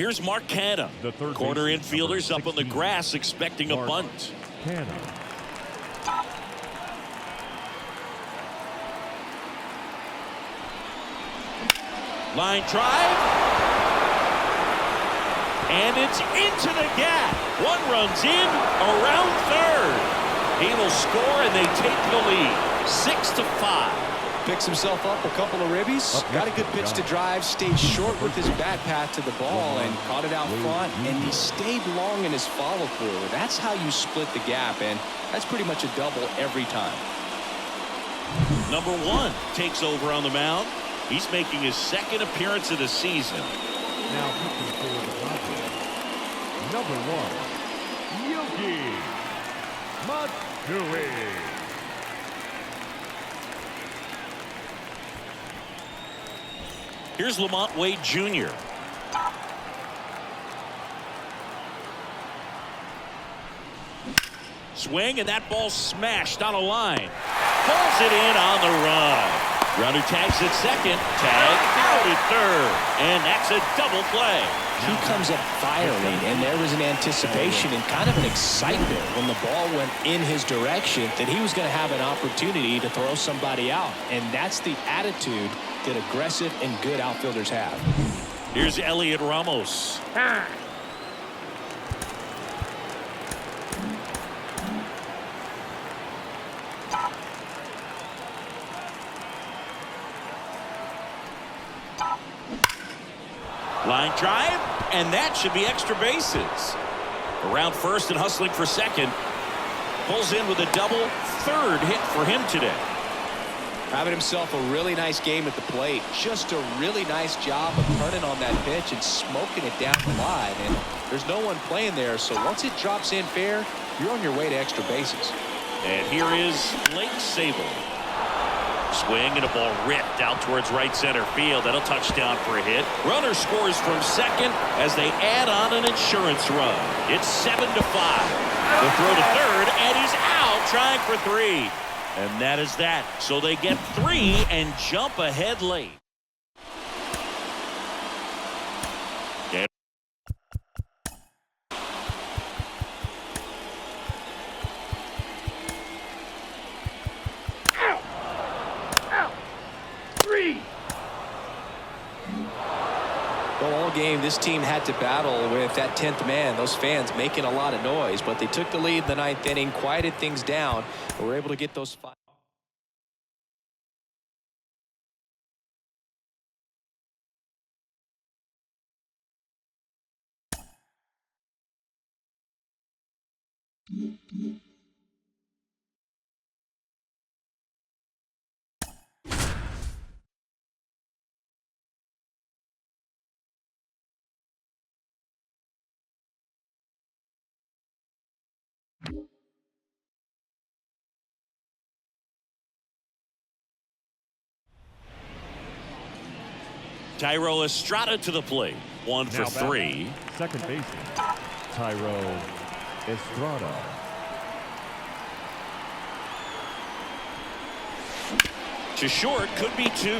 Here's Mark Canha. Corner infielders up on the grass expecting a bunt. Line drive. And it's into the gap. One runs in around third. He will score and they take the lead. 6-5. Picks himself up a couple of ribbies. Got a good pitch to drive. Stayed short with his bat path to the ball and caught it out front. And he stayed long in his follow through. That's how you split the gap. And that's pretty much a double every time. Number 1 takes over on the mound. He's making his second appearance of the season. Now pitching for the Padres, number 1, Yogi Matsui. Here's Lamont Wade Jr. Swing, and that ball smashed on a line. Pulls it in on the run. Runner tags at second. Tag out at third. And that's a double play. He comes up firing, and there was an anticipation and kind of an excitement when the ball went in his direction that he was going to have an opportunity to throw somebody out. And that's the attitude that aggressive and good outfielders have. Here's Elliot Ramos. Line drive, and that should be extra bases. Around first and hustling for second. Pulls in with a double. Third hit for him today. Having himself a really nice game at the plate. Just a really nice job of turning on that pitch and smoking it down the line. And there's no one playing there, so once it drops in fair, you're on your way to extra bases. And here is Blake Sable. Swing and a ball ripped out towards right center field. That'll touchdown for a hit. Runner scores from second as they add on an insurance run. It's 7-5. The throw to third, and he's out trying for 3. And that is that. So they get 3 and jump ahead late. Well, all game, this team had to battle with that 10th man. Those fans making a lot of noise, but they took the lead in the 9th inning, quieted things down, and were able to get those 5. Tyro Estrada to the plate. 1 for 3. Second baseman, Tyro Estrada. To short, could be 2.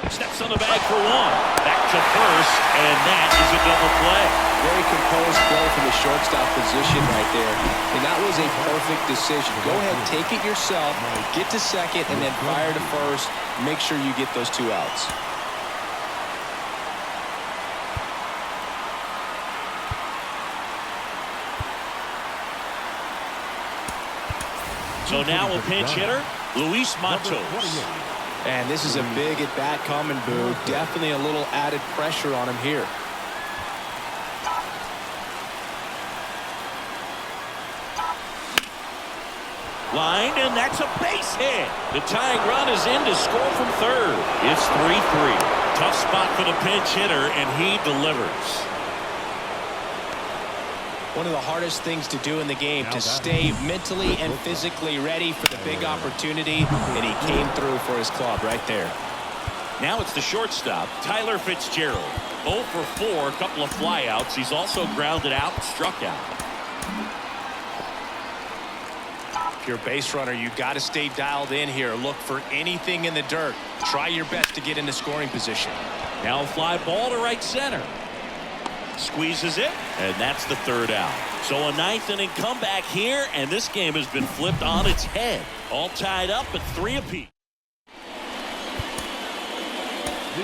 Steps on the bag for 1. Back to first, and that is a double play. Very composed play from the shortstop position right there. And that was a perfect decision. Go ahead, take it yourself, get to second, and then fire to first. Make sure you get those 2 outs. So now a pinch hitter, Luis Matos. And this is a big at-bat coming, Boo. Definitely a little added pressure on him here. Lined, and that's a base hit. The tying run is in to score from third. It's 3-3. Tough spot for the pinch hitter, and he delivers. One of the hardest things to do in the game, to stay mentally and physically ready for the big opportunity, and he came through for his club right there. Now it's the shortstop, Tyler Fitzgerald. 0 for 4, a couple of flyouts. He's also grounded out and struck out. If you're a base runner, you got to stay dialed in here. Look for anything in the dirt. Try your best to get into scoring position. Now a fly ball to right center. Squeezes it, and that's the third out. So a ninth inning comeback here, and this game has been flipped on its head. All tied up at 3 apiece.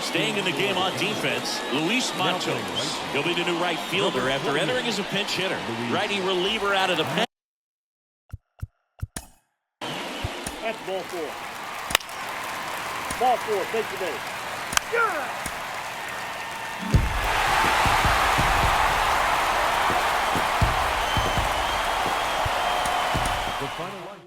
Staying in the game on defense, Luis Matos. He'll be the new right fielder after entering as a pinch hitter. Righty reliever out of the pen. That's ball 4. Ball 4, take the base. The final one.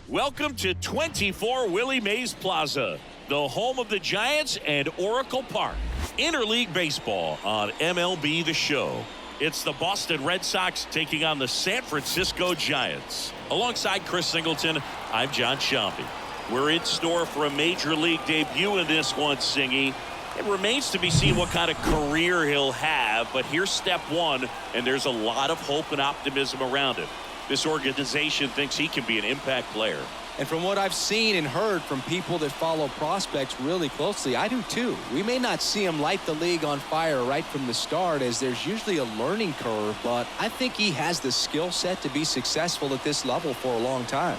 Welcome to 24 Willie Mays Plaza, the home of the Giants and Oracle Park. Interleague baseball on MLB The Show. It's the Boston Red Sox taking on the San Francisco Giants. Alongside Chris Singleton, I'm John Sciambi. We're in store for a major league debut in this one, Singy. It remains to be seen what kind of career he'll have, but here's step one, and there's a lot of hope and optimism around it. This organization thinks he can be an impact player. And from what I've seen and heard from people that follow prospects really closely, I do too. We may not see him light the league on fire right from the start, as there's usually a learning curve, but I think he has the skill set to be successful at this level for a long time.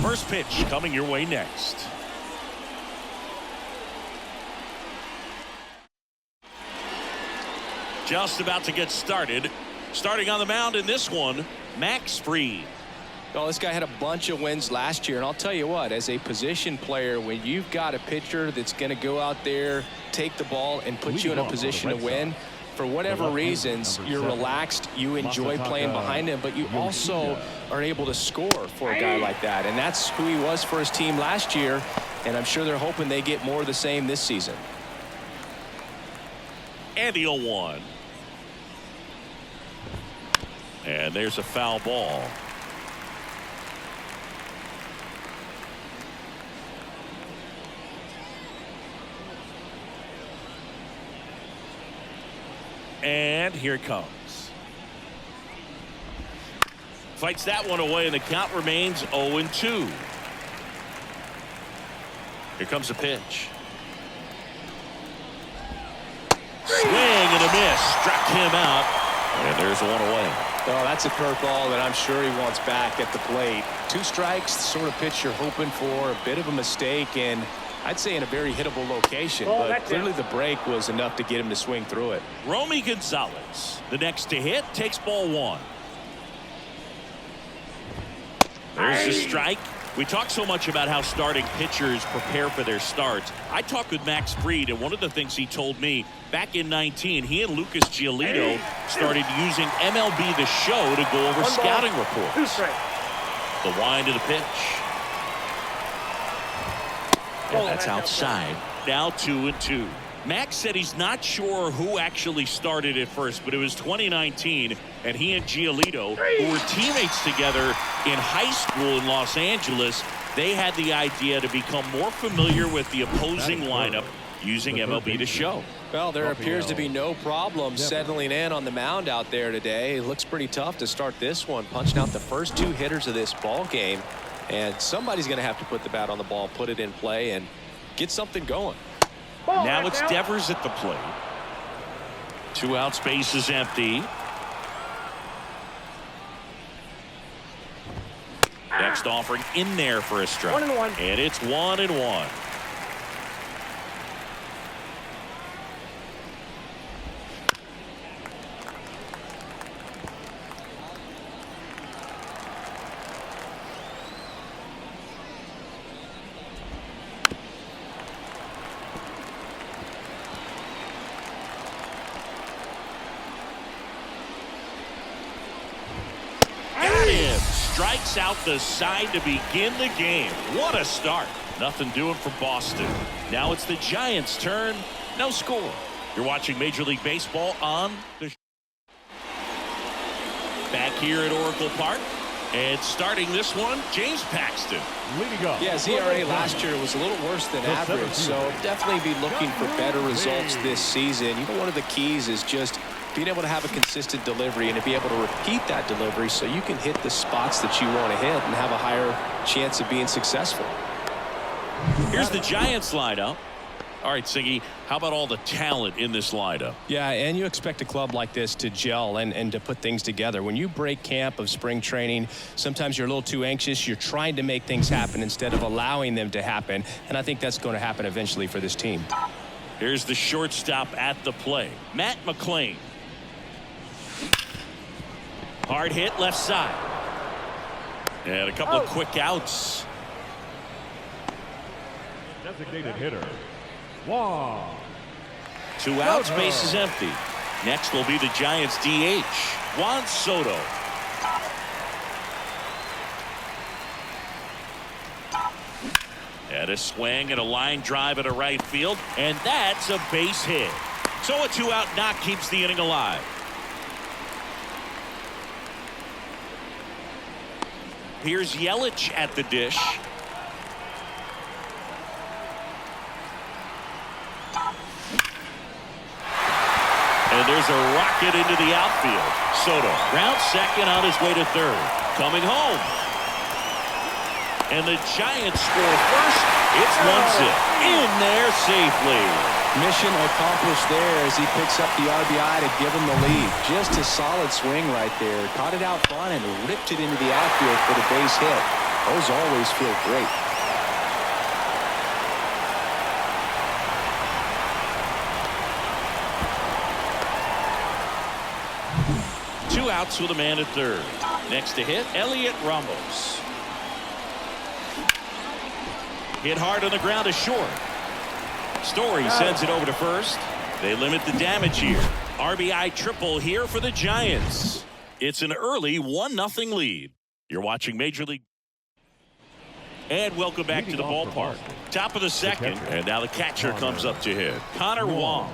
First pitch coming your way next. Just about to get started. Starting on the mound in this one, Max Fried. Oh, this guy had a bunch of wins last year, and I'll tell you what, as a position player, when you've got a pitcher that's going to go out there, take the ball, and put you in a position to win, for whatever reasons, you're relaxed, you enjoy playing behind him, but you also are able to score for a guy like that. And that's who he was for his team last year, and I'm sure they're hoping they get more of the same this season. And the 0-1. And there's a foul ball. And here it comes. Fights that one away, and the count remains 0-2. Here comes the pitch. Swing and a miss. Struck him out. And there's one away. Oh, that's a curveball that I'm sure he wants back at the plate. 2 strikes, the sort of pitch you're hoping for. A bit of a mistake, and I'd say in a very hittable location, but clearly the break was enough to get him to swing through it. Romy Gonzalez, the next to hit, takes ball 1. There's the strike. We talk so much about how starting pitchers prepare for their starts. I talked with Max Fried, and one of the things he told me back in 19, he and Lucas Giolito started using MLB The Show to go over scouting reports. The wind of the pitch. And that's outside. Now 2-2. Max said he's not sure who actually started at first, but it was 2019, and he and Giolito, who were teammates together in high school in Los Angeles, they had the idea to become more familiar with the opposing lineup using MLB The Show. Well, there appears to be no problem settling in on the mound out there today. It looks pretty tough to start this one, punching out the first 2 hitters of this ball game. And somebody's going to have to put the bat on the ball, put it in play, and get something going. Now it's Devers at the plate. 2 outs, base is empty. Next offering in there for a strike. 1-1. And it's 1-1. Strikes out the side to begin the game. What a start. Nothing doing for Boston. Now it's the Giants' turn. No score. You're watching Major League Baseball on the back here at Oracle Park. And starting this one, James Paxton. Leading up. Yeah, his ERA last year was a little worse than average, so definitely be looking for better results this season. You know, one of the keys is just being able to have a consistent delivery and to be able to repeat that delivery so you can hit the spots that you want to hit and have a higher chance of being successful. Here's the Giants lineup. All right, Siggy, how about all the talent in this lineup? Yeah, and you expect a club like this to gel and to put things together. When you break camp of spring training, sometimes you're a little too anxious. You're trying to make things happen instead of allowing them to happen, and I think that's going to happen eventually for this team. Here's the shortstop at the plate, Matt McClain. Hard hit left side. And a couple of quick outs. Designated hitter. 1. 2 outs, base is empty. Next will be the Giants DH, Juan Soto. And a swing and a line drive at a right field, and that's a base hit. So a 2-out knock keeps the inning alive. Here's Yelich at the dish. And there's a rocket into the outfield. Soto rounds second on his way to third. Coming home. And the Giants score first. It's Munson in there safely. Mission accomplished there as he picks up the RBI to give him the lead. Just a solid swing right there. Caught it out front and ripped it into the outfield for the base hit. Those always feel great. Two outs with a man at third. Next to hit, Elliot Ramos. Hit hard on the ground to short. Story sends it over to first. They limit the damage here. RBI triple here for the Giants. It's an early 1-0 lead. You're watching Major League. And welcome back to the ballpark. Top of the second. And now the catcher comes up to hit. Connor Wong.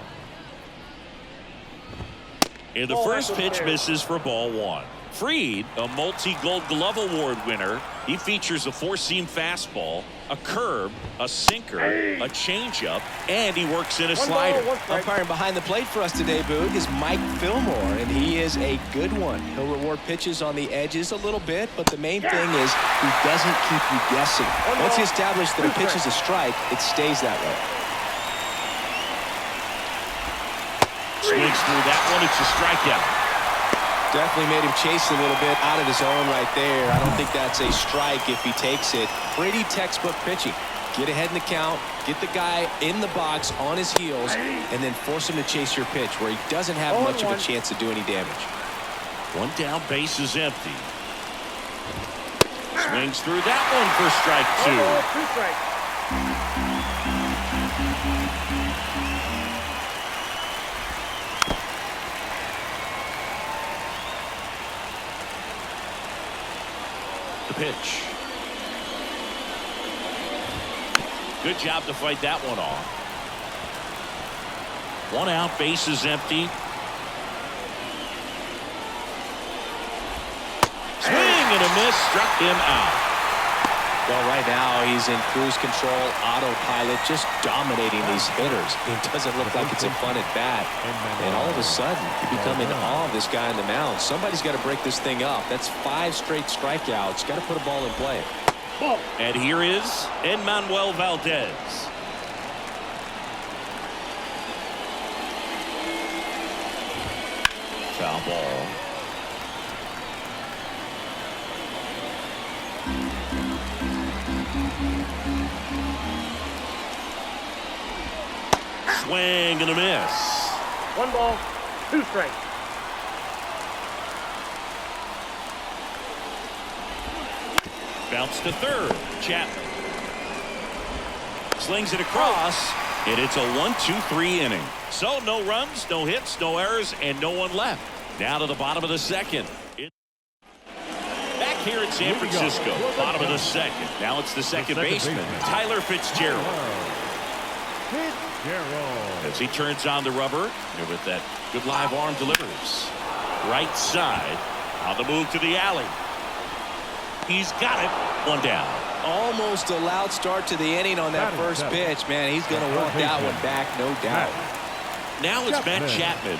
And the first pitch misses for ball one. Fried, a multi-Gold Glove Award winner. He features a four-seam fastball, a curve, a sinker, a changeup, and he works in a slider. Umpiring behind the plate for us today, Boog, is Mike Fillmore, and he is a good one. He'll reward pitches on the edges a little bit, but the main thing is he doesn't keep you guessing. Once he establishes that a pitch is a strike, it stays that way. Swings through that one. It's a strikeout. Definitely made him chase a little bit out of his own right there. I don't think that's a strike if he takes it. Pretty textbook pitching. Get ahead in the count, get the guy in the box on his heels, and then force him to chase your pitch where he doesn't have much of a chance to do any damage. One down, base is empty. Swings through that one for strike two. Two strikes. The pitch. Good job to fight that one off. One out, base is empty. Swing and a miss, struck him out. Well, right now he's in cruise control, autopilot, just dominating these hitters. It doesn't look like it's a fun at bat. And all of a sudden, you become in awe of this guy on the mound. Somebody's got to break this thing up. That's 5 straight strikeouts. Got to put a ball in play. And here is Enmanuel Valdez. Foul ball. Swing and a miss. 1 ball, 2 strikes. Bounce to third. Chapman slings it across, and it's a 1-2-3 inning. So no runs, no hits, no errors, and no one left. Now to the bottom of the second. Back here in San Francisco, bottom of the second. Now it's the second baseman, Tyler Fitzgerald. As he turns on the rubber, and with that good live arm delivers. Right side, on the move to the alley. He's got it. One down. Almost a loud start to the inning on that first pitch. Man, he's going to work that one back, no doubt. Now it's Matt Chapman.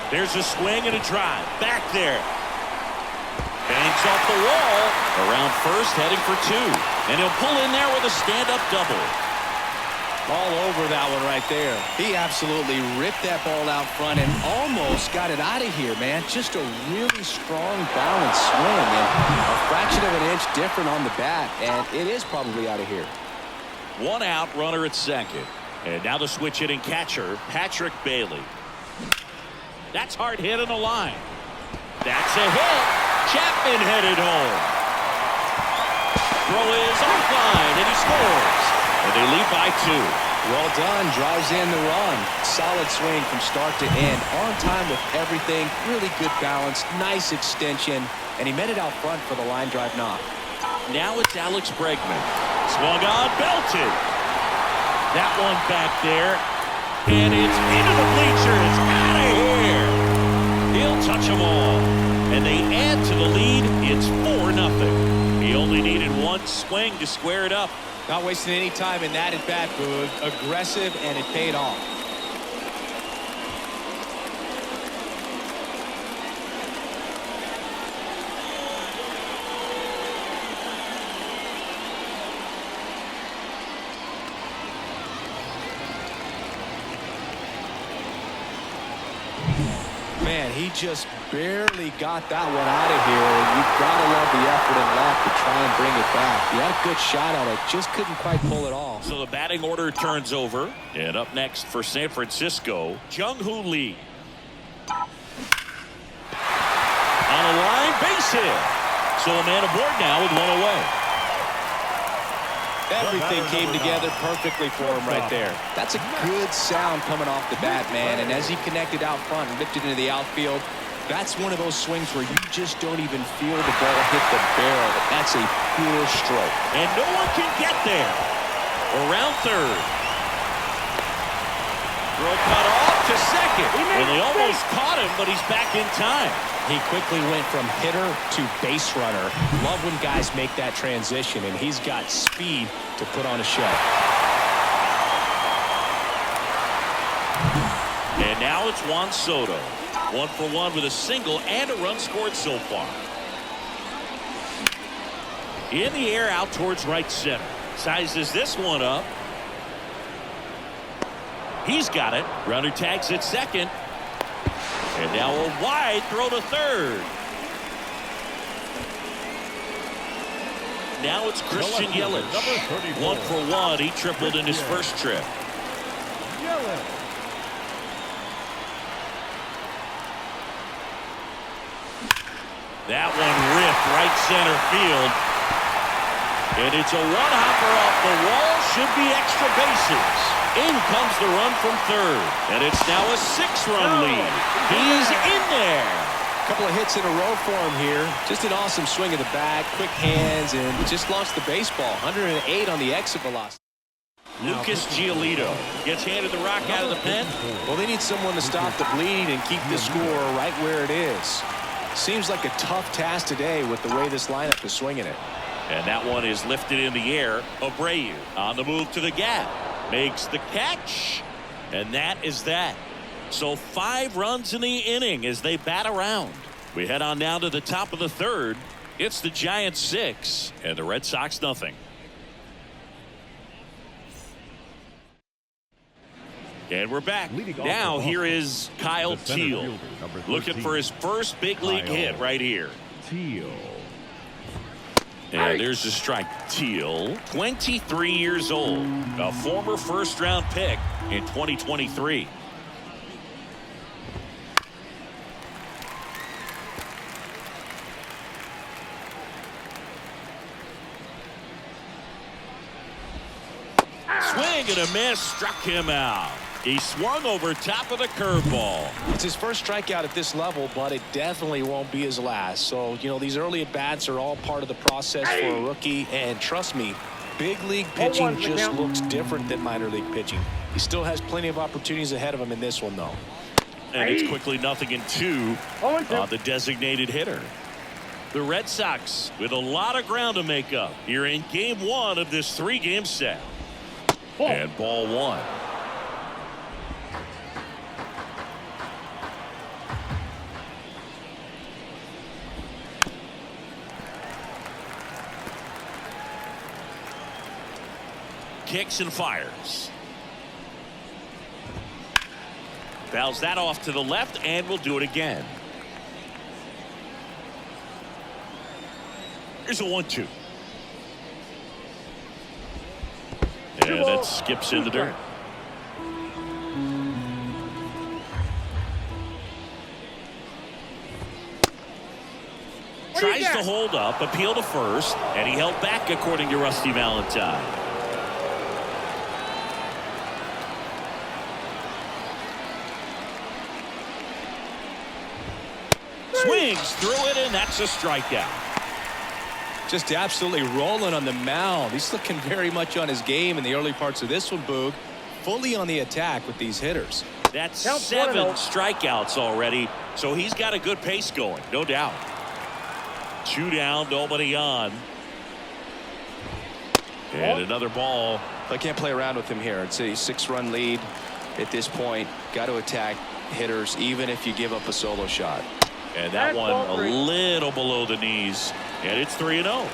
There's a swing and a drive. Back there. Banks off the wall. Around first, heading for 2. And he'll pull in there with a stand-up double. All over that one right there. He absolutely ripped that ball out front and almost got it out of here, man. Just a really strong, balanced swing. And a fraction of an inch different on the bat. And it is probably out of here. One out, runner at second. And now the switch hitting catcher, Patrick Bailey. That's hard hit on the line. That's a hit. Chapman headed home. Throw is offline, and he scores. And they lead by 2. Well done. Drives in the run. Solid swing from start to end. On time with everything. Really good balance. Nice extension. And he met it out front for the line drive knock. Now it's Alex Bregman. Swung on, belted. That one back there. And it's into the bleachers. Out of here. He'll touch them all. And they add to the lead. It's 4-0. He only needed one swing to square it up. Not wasting any time in that at bat, Boog. Aggressive, and it paid off. Man, he just barely got that one out of here. You've got to love the effort and luck to try and bring it back. He had a good shot at it, just couldn't quite pull it off. So the batting order turns over. And up next for San Francisco, Jung-Hoo Lee. On a line, base hit. So a man aboard now with one away. Everything came together perfectly for him right there. That's a good sound coming off the bat, man. And as he connected out front and lifted into the outfield, that's one of those swings where you just don't even feel the ball hit the barrel. That's a pure stroke. And no one can get there. Around third. Throw cut off to second. Well, they almost caught him, but he's back in time. He quickly went from hitter to base runner. Love when guys make that transition, and he's got speed to put on a show. And now it's Juan Soto. 1 for 1 with a single and a run scored so far. In the air out towards right center. Sizes this one up. He's got it. Runner tags at second. And now a wide throw to third. Now it's Christian Yelich. 1 for 1. He tripled in his first trip. That one ripped right center field. And it's a one-hopper off the wall. Should be extra bases. In comes the run from third. And it's now a 6-run lead. He's in there. A couple of hits in a row for him here. Just an awesome swing of the bat, quick hands, and just launched the baseball. 108 on the exit velocity. Lucas Giolito gets handed the rock out of the pen. Well, they need someone to stop the bleed and keep the score right where it is. Seems like a tough task today with the way this lineup is swinging it. And that one is lifted in the air. Abreu on the move to the gap. Makes the catch. And that is that. So 5 runs in the inning as they bat around. We head on down to the top of the third. It's the Giants 6 and the Red Sox nothing. And we're back. Now here is Kyle Teal looking for his first big league hit right here. And there's the strike. Teal, 23 years old, a former first-round pick in 2023. Swing and a miss, struck him out. He swung over top of the curveball. It's his first strikeout at this level, but it definitely won't be his last. So, you know, these early at-bats are all part of the process for a rookie. And trust me, big league pitching just looks different than minor league pitching. He still has plenty of opportunities ahead of him in this one, though. And it's quickly 0-2 on the designated hitter. The Red Sox with a lot of ground to make up here in game 1 of this 3-game set. And ball 1. Kicks and fires. Fouls that off to the left and will do it again. Here's a 1-2. And that skips in the dirt. Tries to hold up, appeal to first, and he held back according to Rusty Valentine. Swings through it, and that's a strikeout. Just absolutely rolling on the mound. He's looking very much on his game in the early parts of this one, Boog. Fully on the attack with these hitters. That's 7 strikeouts already, so he's got a good pace going, no doubt. 2 down, nobody on. And another ball. I can't play around with him here. It's a 6-run lead at this point. Got to attack hitters even if you give up a solo shot. And that one a little below the knees. And it's 3-0.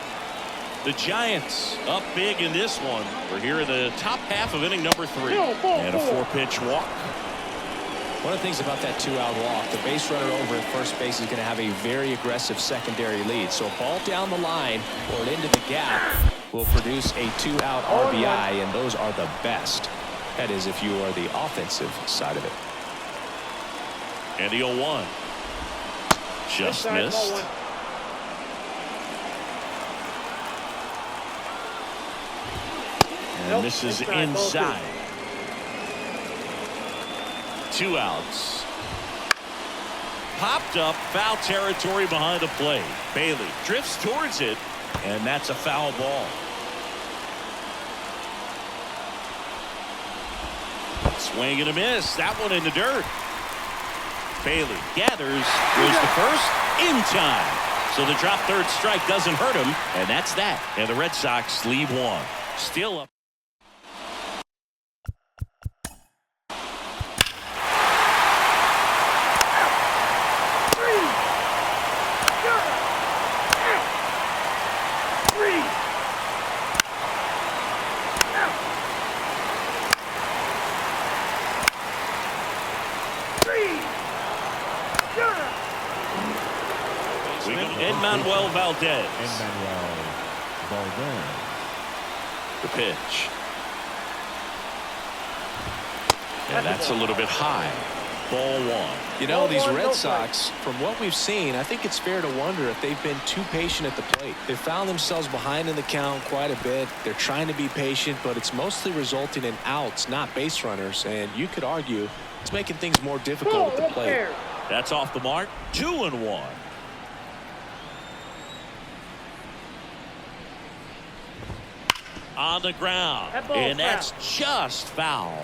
The Giants up big in this one. We're here in the top half of inning number 3. And a 4-pitch walk. One of the things about that 2-out walk, the base runner over at first base is going to have a very aggressive secondary lead. So a ball down the line or into the gap will produce a 2-out RBI, and those are the best. That is if you are the offensive side of it. And the 0-1. Just missed. And this is inside. 2 outs. Popped up, foul territory behind the plate. Bailey drifts towards it, and that's a foul ball. Swing and a miss. That one in the dirt. Bailey gathers, goes to first, in time. So the drop third strike doesn't hurt him, and that's that. And the Red Sox lead 1. Still up. Manuel Valdez. The pitch. And that's a little bit high. Ball 1. You know, these Red Sox, from what we've seen, I think it's fair to wonder if they've been too patient at the plate. They've found themselves behind in the count quite a bit. They're trying to be patient, but it's mostly resulting in outs, not base runners. And you could argue it's making things more difficult at the plate. That's off the mark. 2-1. On the ground, and that's just foul.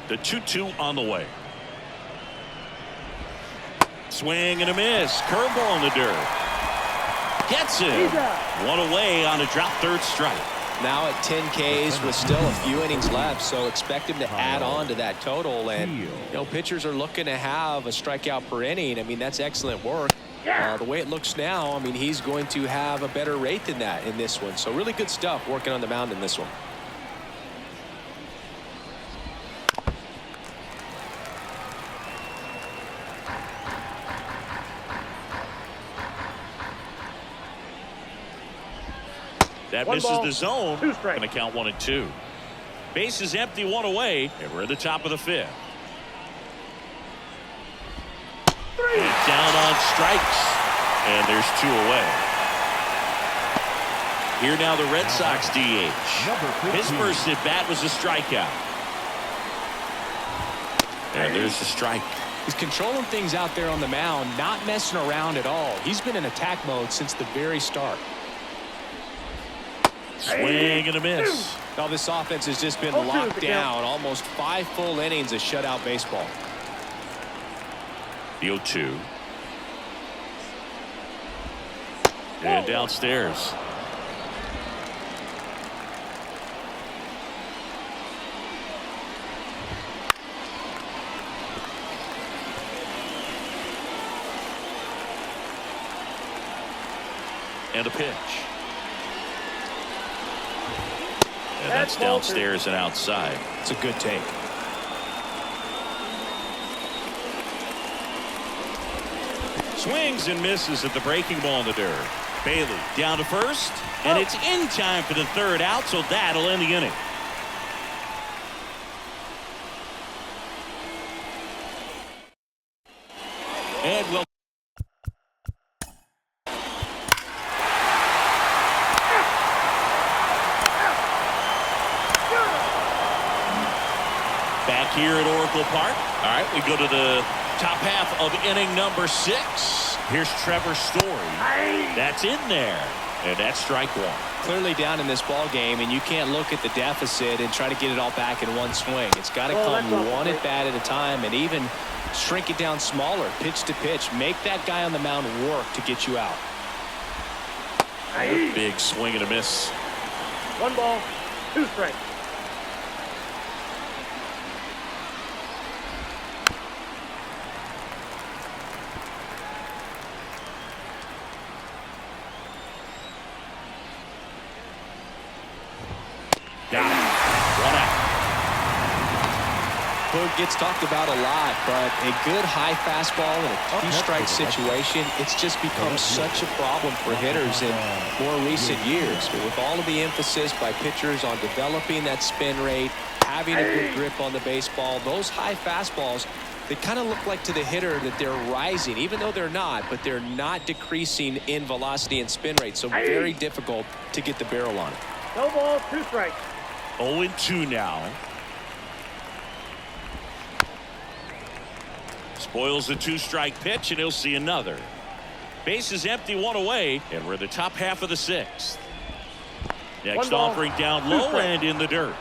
The 2-2 on the way. Swing and a miss. Curveball in the dirt. Gets it. One away on a drop third strike. Now at 10 Ks with still a few innings left, so expect him to add on to that total. And you know, pitchers are looking to have a strikeout per inning. I mean, that's excellent work. The way it looks now, I mean, he's going to have a better rate than that in this one. So really good stuff working on the mound in this one. That misses the zone. Going to count 1 and 2. Base is empty, 1 away, and we're at the top of the 5th. And down on strikes, and there's 2 away. Here now the Red Sox DH. His first at bat was a strikeout. And there's the strike. He's controlling things out there on the mound, not messing around at all. He's been in attack mode since the very start. Swing and a miss. Now this offense has just been locked down. Almost 5 full innings of shutout baseball. The 0-2. And downstairs. And a pitch. And that's downstairs and outside. It's a good take. Swings and misses at the breaking ball in the dirt. Bailey down to first, and it's in time for the 3rd out, so that'll end the inning. And well. Back here at Oracle Park. All right, we go to the top half of inning number 6. Here's Trevor Story. That's in there, and that's strike 1. Clearly down in this ball game, and you can't look at the deficit and try to get it all back in one swing. It's got to come one at bat at a time, and even shrink it down smaller, pitch to pitch. Make that guy on the mound work to get you out. Big swing and a miss. 1 ball, 2 strikes. Got it. 1 out. Boog gets talked about a lot, but a good high fastball in a two-strike situation, it's just become such a problem for hitters in more recent years. But with all of the emphasis by pitchers on developing that spin rate, having a good grip on the baseball, those high fastballs, they kind of look like to the hitter that they're rising, even though they're not, but they're not decreasing in velocity and spin rate. So very difficult to get the barrel on it. No ball, 2 strikes. 0-2 now. Spoils the 2-strike pitch, and he'll see another. Base is empty, 1 away, and we're in the top half of the 6th. Next offering down low and in the dirt.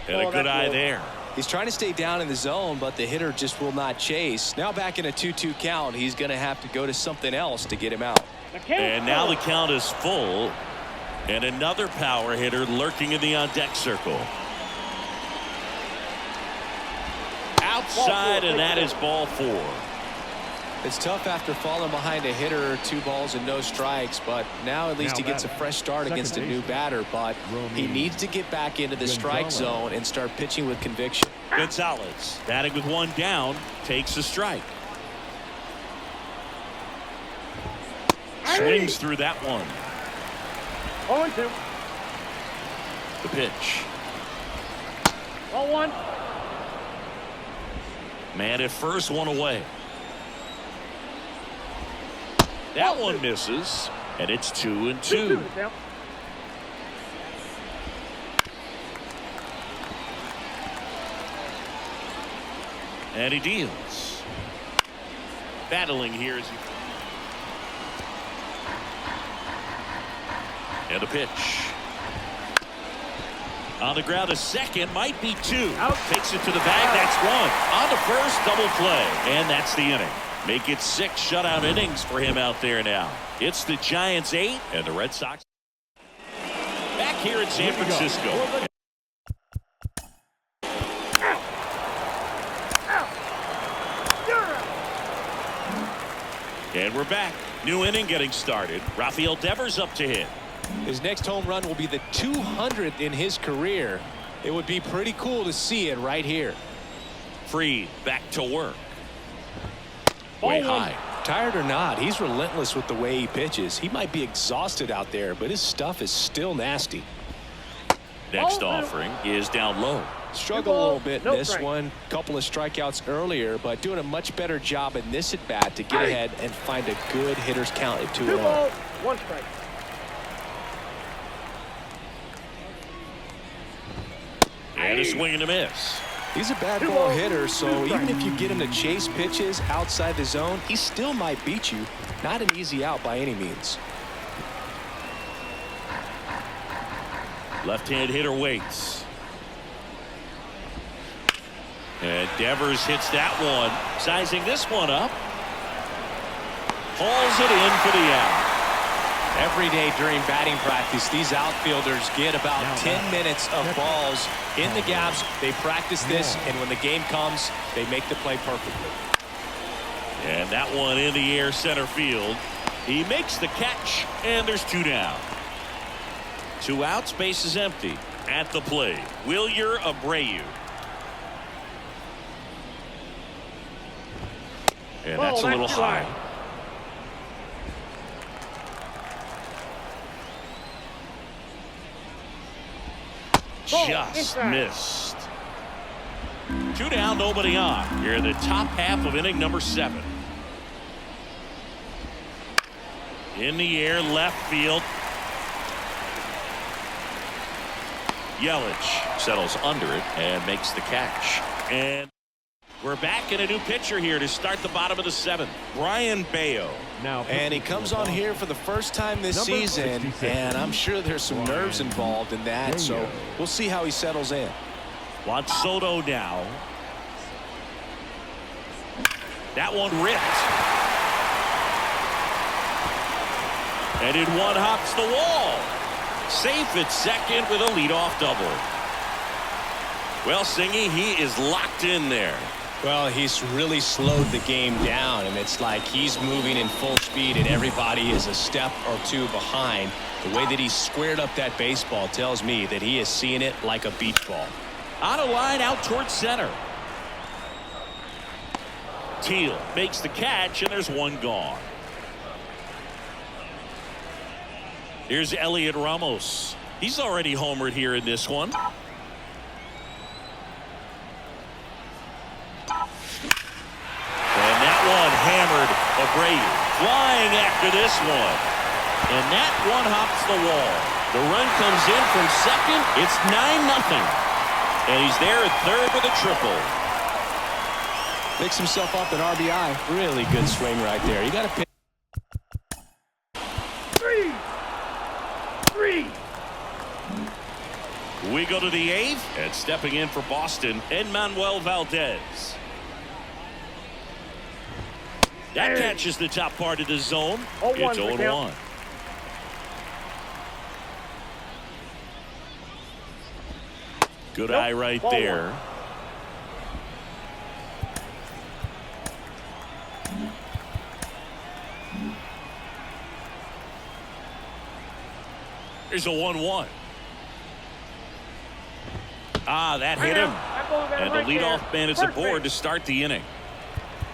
And a good eye there. He's trying to stay down in the zone, but the hitter just will not chase. Now back in a 2-2 count, he's going to have to go to something else to get him out. And now the count is full. And another power hitter lurking in the on-deck circle. Outside, and that is ball 4. It's tough after falling behind a hitter, 2 balls and no strikes, but now at least he gets a fresh start against a new batter, but he needs to get back into the strike zone and start pitching with conviction. Gonzalez, batting with 1 down, takes a strike. Swings through that one. 0-2. The pitch. 0-1. Man at first, 1 away. That one misses, and it's 2-2. And he deals. Battling here as he. And a pitch. On the ground, a second, might be 2. Out. Takes it to the bag, that's 1. On the first, double play, and that's the inning. Make it 6 shutout innings for him out there now. It's the Giants 8 and the Red Sox back here in San Francisco. And we're back. New inning getting started. Rafael Devers up to hit. His next home run will be the 200th in his career. It would be pretty cool to see it right here. Freed back to work. Way high. Tired or not, he's relentless with the way he pitches. He might be exhausted out there, but his stuff is still nasty. Next offering is down low. Struggled a little bit in this one. Couple of strikeouts earlier, but doing a much better job in this at bat to get ahead and find a good hitter's count at 2-0. 2 balls, 1 strike. And a swing and a miss. He's a bad ball hitter, so even if you get him to chase pitches outside the zone, he still might beat you. Not an easy out by any means. Left-hand hitter waits. And Devers hits that one. Sizing this one up. Hauls it in for the out. Every day during batting practice, these outfielders get about 10 minutes of balls in the gaps. They practice this, and when the game comes, they make the play perfectly. And that one in the air center field. He makes the catch, and there's 2 down. 2 outs, base is empty. At the plate, Wilyer Abreu. And that's a little high. Just missed. 2 down, nobody on. Here in the top half of inning number 7. In the air, left field. Yelich settles under it and makes the catch. And we're back in a new pitcher here to start the bottom of the 7th. Brian Bayo. And he comes on here for the first time this season, and I'm sure there's some nerves involved in that, so we'll see how he settles in. Juan Soto now. That one ripped. And in one hops the wall. Safe at second with a leadoff double. Well, Singy, he is locked in there. Well, he's really slowed the game down, and it's like he's moving in full speed and everybody is a step or two behind. The way that he squared up that baseball tells me that he is seeing it like a beach ball. On a line out towards center. Teal makes the catch, and there's one gone. Here's Elliot Ramos. He's already homered here in this one. And that one hammered. Abreu flying after this one. And that one hops the wall. The run comes in from second. It's 9-0. And he's there at third with a triple. Picks himself up an RBI. Really good swing right there. You got to pick. We go to the eighth, and stepping in for Boston, Enmanuel Valdez. That catches the top part of the zone. It's 0-1. Good eye right there. There's a 1-1. That hit him. And the leadoff man is aboard to start the inning.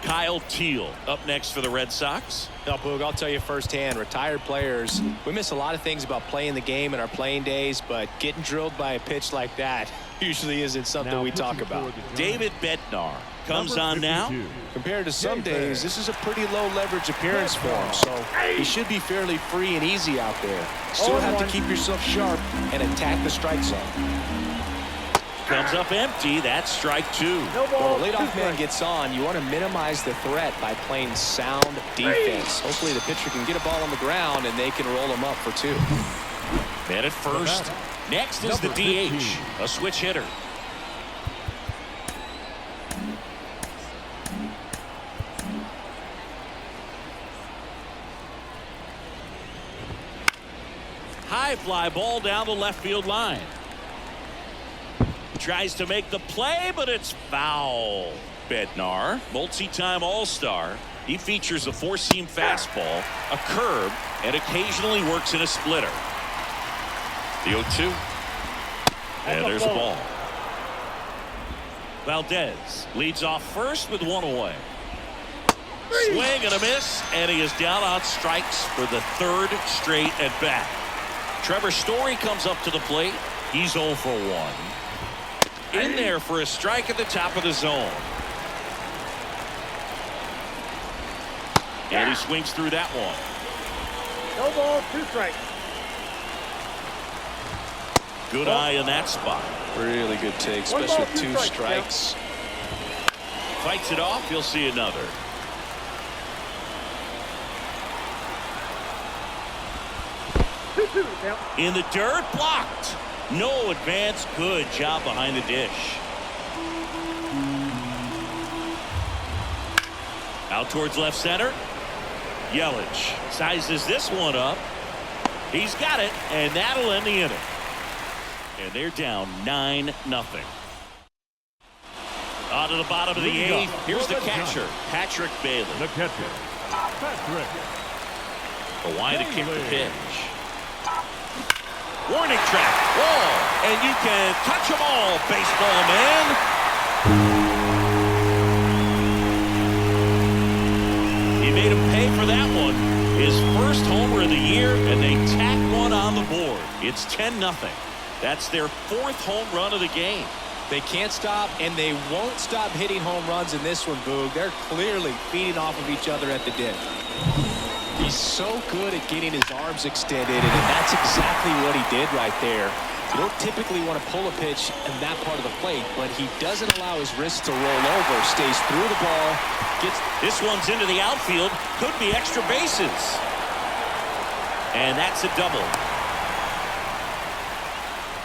Kyle Teal up next for the Red Sox. Now, Boog, I'll tell you firsthand, retired players, we miss a lot of things about playing the game in our playing days, but getting drilled by a pitch like that usually isn't something we talk about. David Bednar comes on now. Compared to some days, this is a pretty low leverage appearance for him, so he should be fairly free and easy out there. Still have to keep yourself sharp and attack the strike zone. Comes up empty. That's strike two. When the leadoff man gets on, you want to minimize the threat by playing sound defense. Hopefully the pitcher can get a ball on the ground and they can roll him up for two. Man at first. Next is the DH, a switch hitter. High fly ball down the left field line. Tries to make the play, but it's foul. Bednar, multi-time All-Star. He features a four-seam fastball, a curve, and occasionally works in a splitter. The 0-2. And there's a ball. Valdez leads off first with one away. Swing and a miss, and he is down on strikes for the third straight at bat. Trevor Story comes up to the plate. He's 0 for 1. In there for a strike at the top of the zone. And he swings through that one. No ball, 2 strikes. Good eye in that spot. Really good take, especially with 2 strikes. Fights it off. You'll see another. In the dirt, blocked. No advance. Good job behind the dish. Out towards left center. Yelich sizes this one up. He's got it, and that'll end the inning. And they're down 9-0. On to the bottom of the 8th. Here's the catcher, Patrick Bailey. The catcher, Patrick. The line to kick the pitch. Warning track, wall, and you can touch them all, baseball man. He made him pay for that one. His first homer of the year, and they tack one on the board. It's 10-0. That's their 4th home run of the game. They can't stop, and they won't stop hitting home runs in this one, Boog. They're clearly feeding off of each other at the dip. He's so good at getting his arms extended, and that's exactly what he did right there. You don't typically want to pull a pitch in that part of the plate, but he doesn't allow his wrist to roll over, stays through the ball, gets... This one's into the outfield, could be extra bases. And that's a double.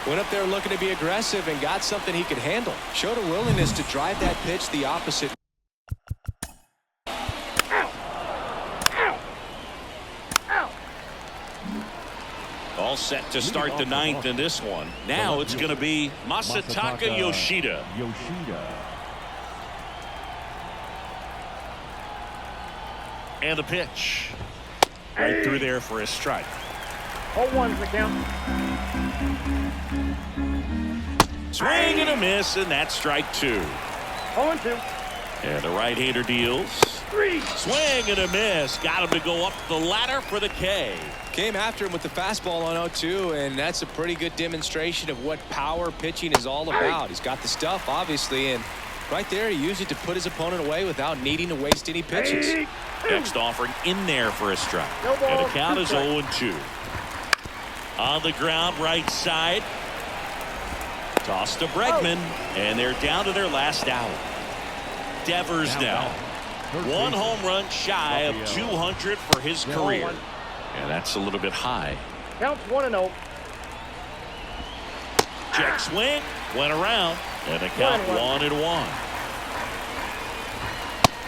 Went up there looking to be aggressive and got something he could handle. Showed a willingness to drive that pitch the opposite. All set to start the ninth in this one. Now it's going to be Masataka Yoshida. And the pitch. Right through there for a strike. 0-1's the count. Swing and a miss, and that's strike 2. 0-2. And the right-hander deals. 3. Swing and a miss. Got him to go up the ladder for the K. Came after him with the fastball on 0-2, and that's a pretty good demonstration of what power pitching is all about. He's got the stuff, obviously, and right there he used it to put his opponent away without needing to waste any pitches. Next offering in there for a strike. No ball, And the count 2 is strikes. 0-2. On the ground, right side. Toss to Bregman, and they're down to their last out. Devers now. One home run shy of 200 for his career. And that's a little bit high. Counts 1-0. Check swing, went around, and the count 1-1.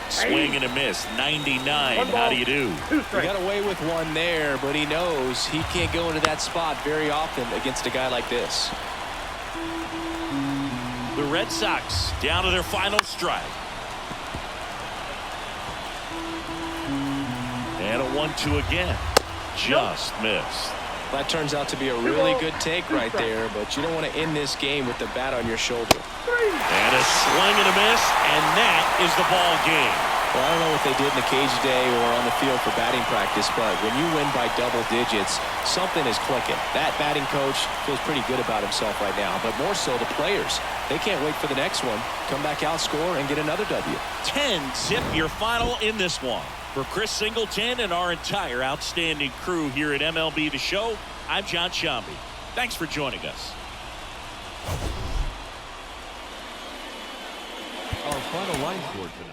Swing and a miss, 99. How do you do? 2 He strikes. got away with one there, but he knows he can't go into that spot very often against a guy like this. The Red Sox down to their final strike. And a 1-2 again. Just missed. That turns out to be a really good take right there, but you don't want to end this game with the bat on your shoulder. 3. And a swing and a miss, and that is the ball game. Well, I don't know what they did in the cage today or on the field for batting practice, but when you win by double digits, something is clicking. That batting coach feels pretty good about himself right now, but more so the players. They can't wait for the next one. Come back out, score, and get another W. 10-zip your final in this one. For Chris Singleton and our entire outstanding crew here at MLB The Show, I'm John Shambi. Thanks for joining us. Our final line score tonight.